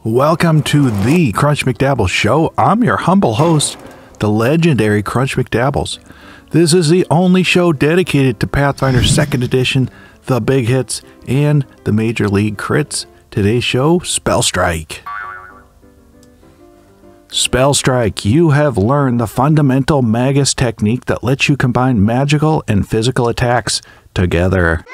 Welcome to the Crunch McDabbles Show. I'm your humble host, the legendary Crunch McDabbles. This is the only show dedicated to Pathfinder 2nd Edition, the big hits, and the Major League crits. Today's show, Spellstrike. Spellstrike, you have learned the fundamental Magus technique that lets you combine magical and physical attacks together.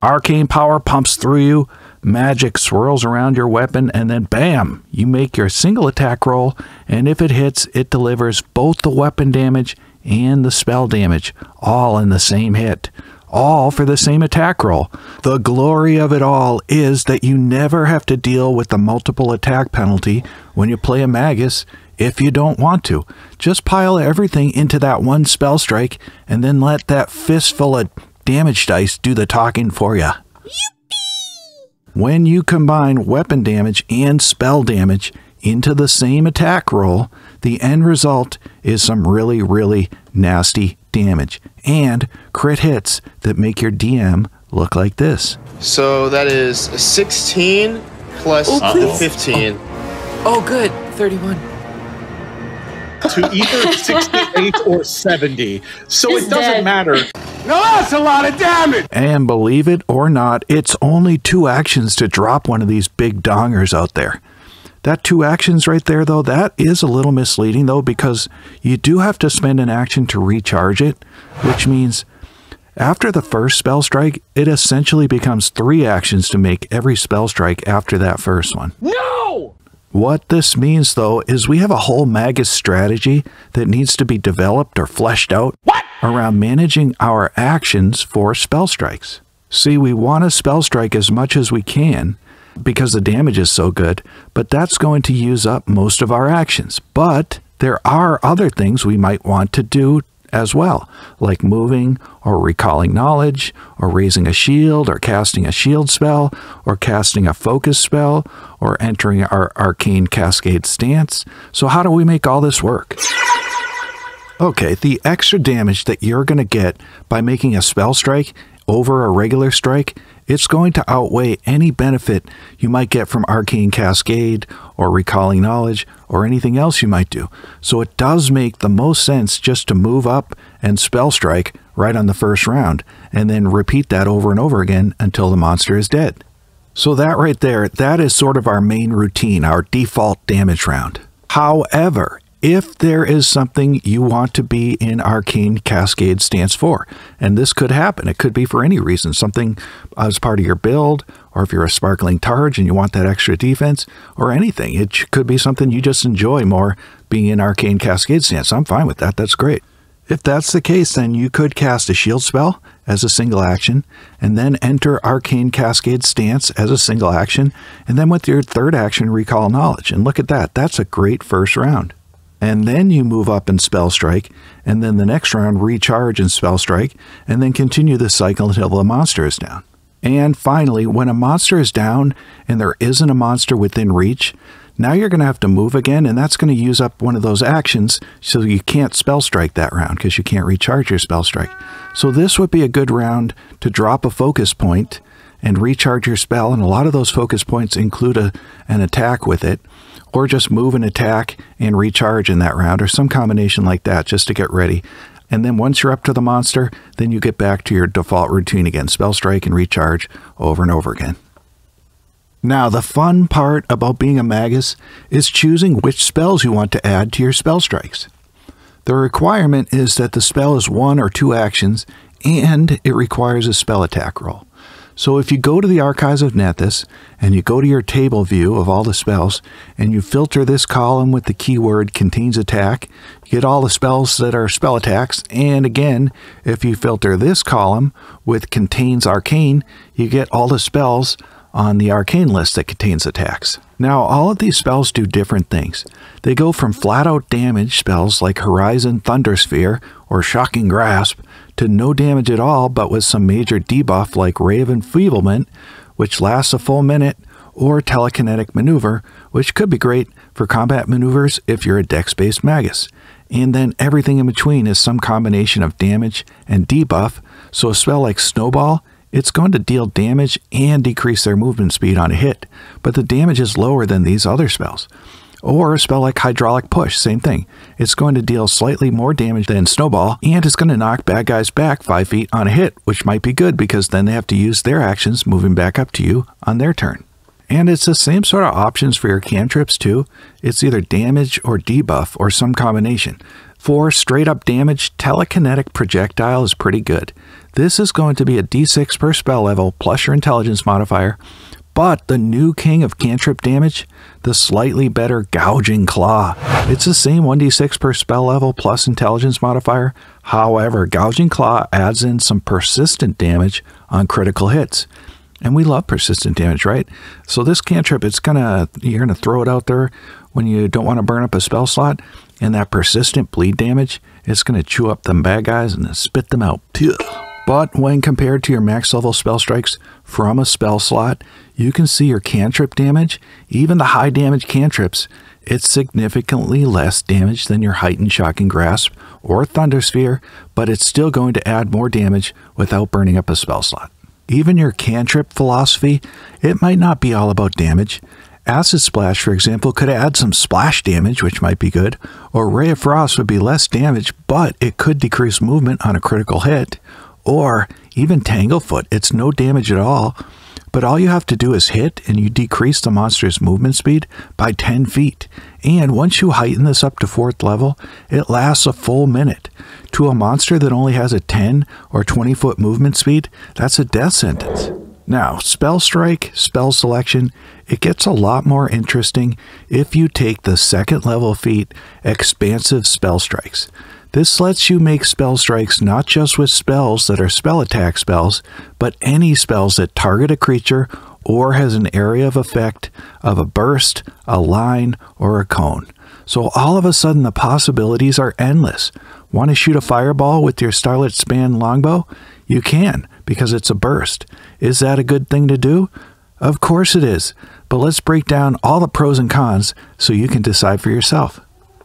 Arcane power pumps through you, magic swirls around your weapon, and then bam, you make your single attack roll, and if it hits, it delivers both the weapon damage and the spell damage, all in the same hit, all for the same attack roll. The glory of it all is that you never have to deal with the multiple attack penalty when you play a Magus if you don't want to. Just pile everything into that one spell strike, and then let that fistful of damage dice do the talking for you. When you combine weapon damage and spell damage into the same attack roll, the end result is some really, really nasty damage and crit hits that make your DM look like this. So that is a 16 plus the 15. Oh, good. 31. To either 68 or 70. So it doesn't matter. No, that's a lot of damage! And believe it or not, it's only 2 actions to drop one of these big dongers out there. That 2 actions right there, though, that is a little misleading, though, because you do have to spend an action to recharge it, which means after the first spell strike, it essentially becomes 3 actions to make every spell strike after that first one. No! What this means, though, is we have a whole Magus strategy that needs to be developed or fleshed out around managing our actions for spell strikes. See, we want to spell strike as much as we can because the damage is so good, but that's going to use up most of our actions. But there are other things we might want to do as well, like moving or recalling knowledge or raising a shield or casting a shield spell or casting a focus spell or entering our arcane cascade stance. So how do we make all this work? Okay, the extra damage that you're going to get by making a spell strike over a regular strike, it's going to outweigh any benefit you might get from Arcane Cascade or Recalling Knowledge or anything else you might do. So it does make the most sense just to move up and spell strike right on the first round and then repeat that over and over again until the monster is dead. So that right there, that is sort of our main routine, our default damage round. However, if there is something you want to be in Arcane Cascade stance for, and this could happen, it could be for any reason, something as part of your build, or if you're a Sparkling Targe and you want that extra defense, or anything. It could be something you just enjoy more being in Arcane Cascade stance. I'm fine with that. That's great. If that's the case, then you could cast a shield spell as a single action, and then enter Arcane Cascade stance as a single action, and then with your third action, recall knowledge. And look at that. That's a great first round. And then you move up and spell strike, and then the next round recharge and spell strike, and then continue the cycle until the monster is down. And finally, when a monster is down and there isn't a monster within reach, now you're going to have to move again, and that's going to use up one of those actions, so you can't spell strike that round because you can't recharge your spell strike. So this would be a good round to drop a focus point and recharge your spell, and a lot of those focus points include an attack with it, or just move an attack and recharge in that round, or some combination like that, just to get ready. And then once you're up to the monster, then you get back to your default routine again, spell strike and recharge over and over again. Now, the fun part about being a Magus is choosing which spells you want to add to your spell strikes. The requirement is that the spell is 1 or 2 actions, and it requires a spell attack roll. So if you go to the Archives of Nethys, and you go to your table view of all the spells, and you filter this column with the keyword contains attack, you get all the spells that are spell attacks, and again, if you filter this column with contains arcane, you get all the spells on the arcane list that contains attacks. Now, all of these spells do different things. They go from flat-out damage spells like Horizon Thundersphere or Shocking Grasp to no damage at all, but with some major debuff like Ray of Enfeeblement, which lasts a full minute, or Telekinetic Maneuver, which could be great for combat maneuvers if you're a dex-based Magus. And then everything in between is some combination of damage and debuff, so a spell like Snowball It's going to deal damage and decrease their movement speed on a hit, but the damage is lower than these other spells. Or a spell like Hydraulic Push, same thing. It's going to deal slightly more damage than Snowball, and it's going to knock bad guys back 5 feet on a hit, which might be good because then they have to use their actions moving back up to you on their turn. And it's the same sort of options for your cantrips too. It's either damage or debuff or some combination. For straight up damage, Telekinetic Projectile is pretty good. This is going to be a d6 per spell level plus your intelligence modifier. But the new king of cantrip damage, the slightly better Gouging Claw. It's the same 1d6 per spell level plus intelligence modifier. However, Gouging Claw adds in some persistent damage on critical hits. And we love persistent damage, right? So this cantrip, you're gonna throw it out there when you don't want to burn up a spell slot, and that persistent bleed damage, it's gonna chew up them bad guys and then spit them out. But when compared to your max level spell strikes from a spell slot, you can see your cantrip damage, even the high damage cantrips, it's significantly less damage than your heightened Shocking Grasp or Thunder Sphere, but it's still going to add more damage without burning up a spell slot. Even your cantrip philosophy, it might not be all about damage. Acid Splash, for example, could add some splash damage, which might be good, or Ray of Frost would be less damage, but it could decrease movement on a critical hit. Or even Tanglefoot, it's no damage at all, but all you have to do is hit and you decrease the monster's movement speed by 10 feet. And once you heighten this up to 4th level, it lasts a full minute. To a monster that only has a 10 or 20 foot movement speed, that's a death sentence. Now, Spell Strike, Spell Selection, it gets a lot more interesting if you take the 2nd level feat, Expansive Spellstrikes. This lets you make spell strikes not just with spells that are spell attack spells, but any spells that target a creature or has an area of effect of a burst, a line, or a cone. So all of a sudden the possibilities are endless. Want to shoot a fireball with your Starlit Span longbow? You can, because it's a burst. Is that a good thing to do? Of course it is, but let's break down all the pros and cons so you can decide for yourself.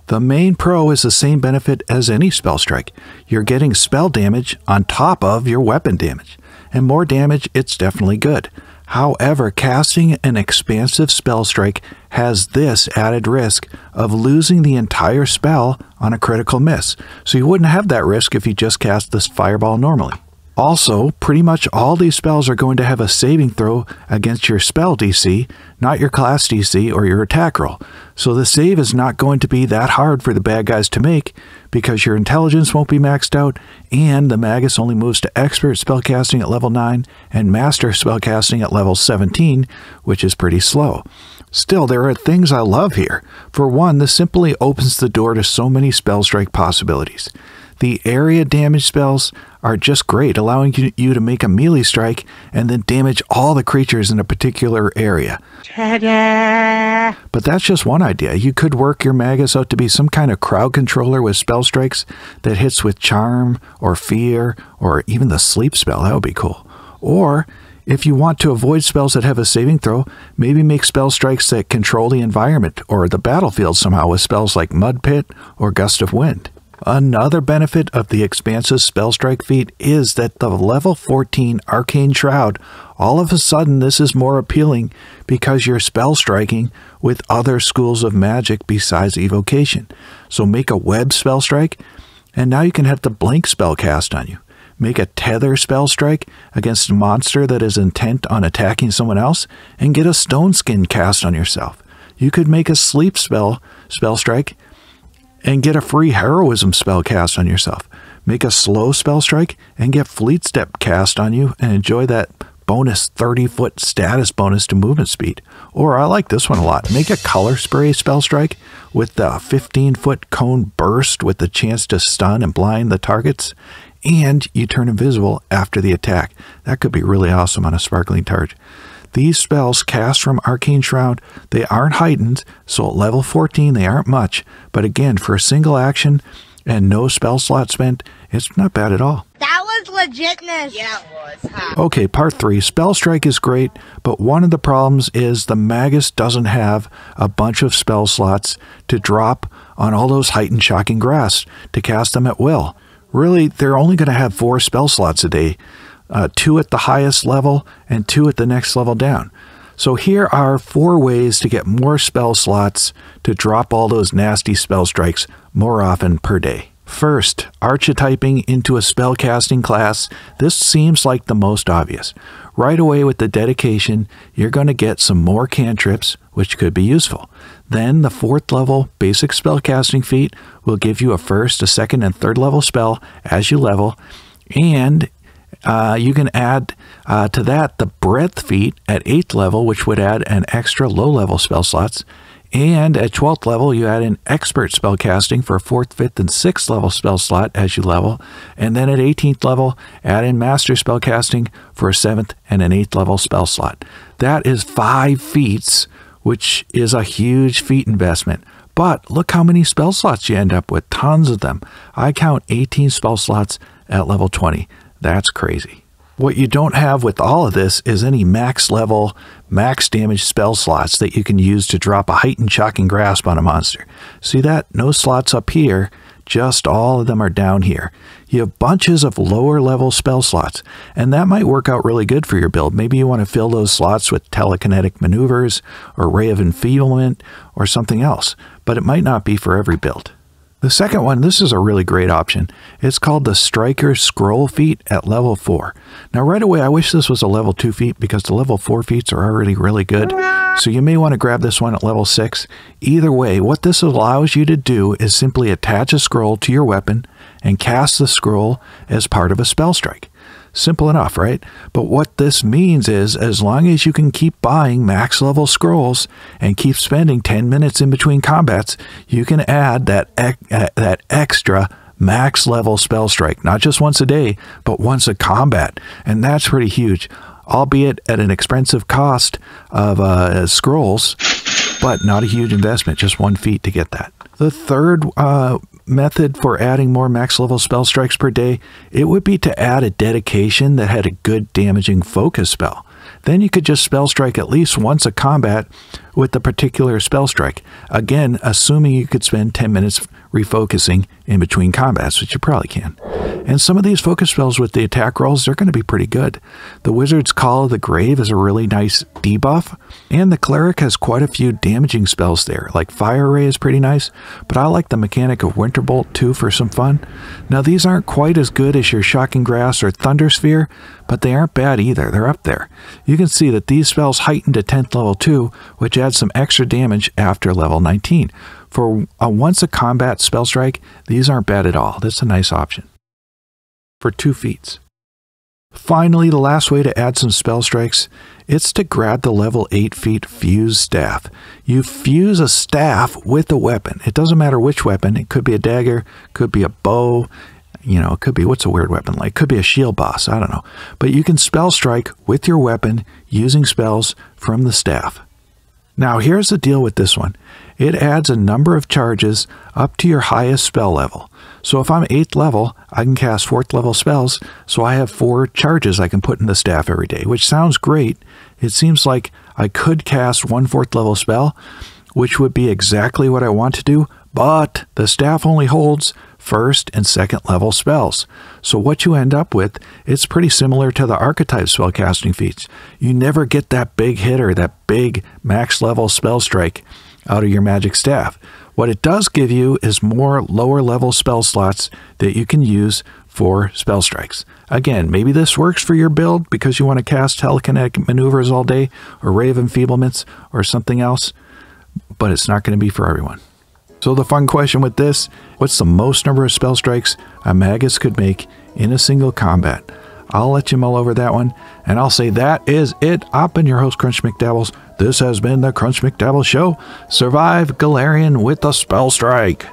The main pro is the same benefit as any spell strike. You're getting spell damage on top of your weapon damage. And more damage, it's definitely good. However, casting an expansive spell strike has this added risk of losing the entire spell on a critical miss. So you wouldn't have that risk if you just cast this fireball normally. Also, pretty much all these spells are going to have a saving throw against your spell DC, not your class DC or your attack roll. So the save is not going to be that hard for the bad guys to make because your intelligence won't be maxed out and the Magus only moves to expert spellcasting at level 9 and master spellcasting at level 17, which is pretty slow. Still, there are things I love here. For one, this simply opens the door to so many spell strike possibilities. The area damage spells are just great, allowing you to make a melee strike and then damage all the creatures in a particular area. Ta-da! But that's just one idea. You could work your Magus out to be some kind of crowd controller with spell strikes that hits with charm or fear or even the sleep spell. That would be cool. Or if you want to avoid spells that have a saving throw, maybe make spell strikes that control the environment or the battlefield somehow with spells like Mud Pit or Gust of Wind. Another benefit of the expansive spell strike feat is that the level 14 Arcane Shroud, all of a sudden this is more appealing because you're spell striking with other schools of magic besides evocation. So make a web spell strike and now you can have the blink spell cast on you. Make a tether spell strike against a monster that is intent on attacking someone else and get a stone skin cast on yourself. You could make a sleep spell strike and get a free heroism spell cast on yourself. Make a slow spell strike and get fleet step cast on you and enjoy that bonus 30-foot status bonus to movement speed. Or I like this one a lot. Make a color spray spell strike with the 15-foot cone burst with the chance to stun and blind the targets. And you turn invisible after the attack. That could be really awesome on a sparkling target. These spells cast from Arcane Shroud, they aren't heightened, so at level 14 they aren't much, but again, for a single action and no spell slot spent, it's not bad at all. That was legitness. Yeah, it was. Huh? Okay, part 3. Spell Strike is great, but one of the problems is the Magus doesn't have a bunch of spell slots to drop on all those heightened Shocking Grasp to cast them at will. Really, they're only going to have 4 spell slots a day. 2 at the highest level, and 2 at the next level down. So here are 4 ways to get more spell slots to drop all those nasty spell strikes more often per day. First, archetyping into a spellcasting class. This seems like the most obvious. Right away with the dedication, you're going to get some more cantrips, which could be useful. Then the 4th level basic spellcasting feat will give you a 1st, a 2nd, and 3rd level spell as you level. And you can add to that the breadth feat at 8th level, which would add an extra low level spell slots. And at 12th level, you add in expert spellcasting for a 4th, 5th, and 6th level spell slot as you level. And then at 18th level, add in master spellcasting for a 7th and an 8th level spell slot. That is 5 feats, which is a huge feat investment. But look how many spell slots you end up with, tons of them. I count 18 spell slots at level 20. That's crazy. What you don't have with all of this is any max level, max damage spell slots that you can use to drop a heightened shocking grasp on a monster. See that? No slots up here, just all of them are down here. You have bunches of lower level spell slots, and that might work out really good for your build. Maybe you want to fill those slots with telekinetic maneuvers or ray of enfeeblement or something else, but it might not be for every build. The second one, this is a really great option. It's called the Striker Scroll feat at level 4. Now right away, I wish this was a level 2 feat because the level 4 feats are already really good. So you may want to grab this one at level 6. Either way, what this allows you to do is simply attach a scroll to your weapon and cast the scroll as part of a spell strike. Simple enough, right? But what this means is as long as you can keep buying max level scrolls and keep spending 10 minutes in between combats, you can add that extra max level spell strike, not just once a day, but once a combat. And that's pretty huge, albeit at an expensive cost of scrolls, but not a huge investment, just 1 feat to get that. The third method for adding more max level spell strikes per day, it would be to add a dedication that had a good damaging focus spell. Then you could just spell strike at least once a combat with the particular spell strike. Again, assuming you could spend 10 minutes refocusing in between combats, which you probably can. And some of these focus spells with the attack rolls, they're going to be pretty good. The Wizard's Call of the Grave is a really nice debuff, and the Cleric has quite a few damaging spells there, like Fire Ray is pretty nice, but I like the mechanic of Winterbolt too for some fun. Now these aren't quite as good as your Shocking Grasp or Thunder Sphere, but they aren't bad either, they're up there. You can see that these spells heighten to 10th level too, which adds some extra damage after level 19. For a once a combat spell strike, these aren't bad at all. That's a nice option for 2 feats. Finally, the last way to add some spell strikes, it's to grab the level 8 feat Fuse Staff. You fuse a staff with a weapon. It doesn't matter which weapon. It could be a dagger, could be a bow, you know, it could be, what's a weird weapon like? It could be a shield boss, I don't know. But you can spell strike with your weapon using spells from the staff. Now here's the deal with this one. It adds a number of charges up to your highest spell level. So if I'm 8th level, I can cast 4th level spells, so I have 4 charges I can put in the staff every day, which sounds great. It seems like I could cast 1 4th level spell, which would be exactly what I want to do, but the staff only holds 1st and 2nd level spells. So what you end up with, it's pretty similar to the archetype spellcasting feats. You never get that big hitter, that big max level spell strike out of your magic staff. What it does give you is more lower level spell slots that you can use for spell strikes. Again, maybe this works for your build because you want to cast telekinetic maneuvers all day or ray of enfeeblements or something else, but it's not going to be for everyone. So the fun question with this, what's the most number of spell strikes a Magus could make in a single combat? I'll let you mull over that one, and I'll say that is it. I've been your host, Crunch McDabbles. This has been the Crunch McDabbles Show. Survive Galarian with a Spell Strike.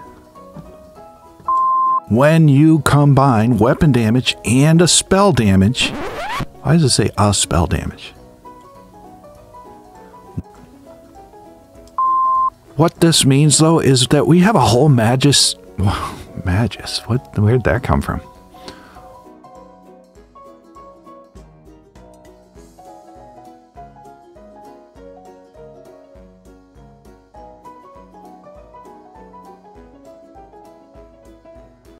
When you combine weapon damage and a spell damage, why does it say a spell damage? What this means, though, is that we have a whole Magus... Magus? Where'd that come from?